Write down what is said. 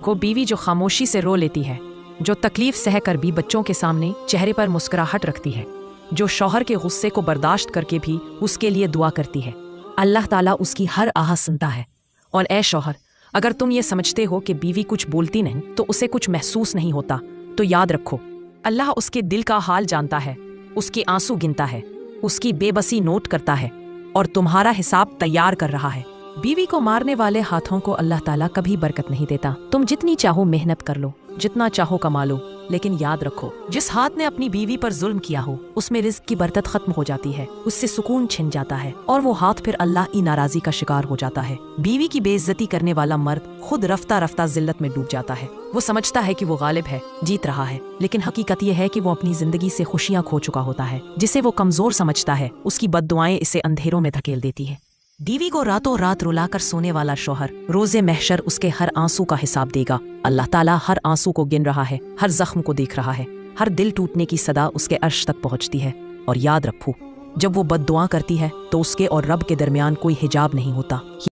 वो बीवी जो खामोशी से रो लेती है, जो तकलीफ सह कर भी बच्चों के सामने चेहरे पर मुस्कुराहट रखती है, जो शौहर के गुस्से को बर्दाश्त करके भी उसके लिए दुआ करती है। अल्लाह ताला उसकी हर आह सुनता है। और ए शौहर, अगर तुम ये समझते हो कि बीवी कुछ बोलती नहीं तो उसे कुछ महसूस नहीं होता, तो याद रखो, अल्लाह उसके दिल का हाल जानता है, उसके आंसू गिनता है, उसकी बेबसी नोट करता है और तुम्हारा हिसाब तैयार कर रहा है। बीवी को मारने वाले हाथों को अल्लाह ताला कभी बरकत नहीं देता। तुम जितनी चाहो मेहनत कर लो, जितना चाहो कमा लो, लेकिन याद रखो, जिस हाथ ने अपनी बीवी पर जुल्म किया हो उसमें रिज्क की बरकत खत्म हो जाती है, उससे सुकून छिन जाता है और वो हाथ फिर अल्लाह की नाराजी का शिकार हो जाता है। बीवी की बेइज्जती करने वाला मर्द खुद रफ्ता रफ्ता जिल्लत में डूब जाता है। वो समझता है कि वो गालिब है, जीत रहा है, लेकिन हकीकत ये है कि वो अपनी जिंदगी से खुशियां खो चुका होता है। जिसे वो कमजोर समझता है, उसकी बद्दुआएं इसे अंधेरों में धकेल देती है। बीवी को रातों रात रुलाकर सोने वाला शौहर रोजे महशर उसके हर आंसू का हिसाब देगा। अल्लाह ताला हर आंसू को गिन रहा है, हर जख्म को देख रहा है, हर दिल टूटने की सदा उसके अर्श तक पहुंचती है। और याद रखो, जब वो बद्दुआ करती है तो उसके और रब के दरमियान कोई हिजाब नहीं होता।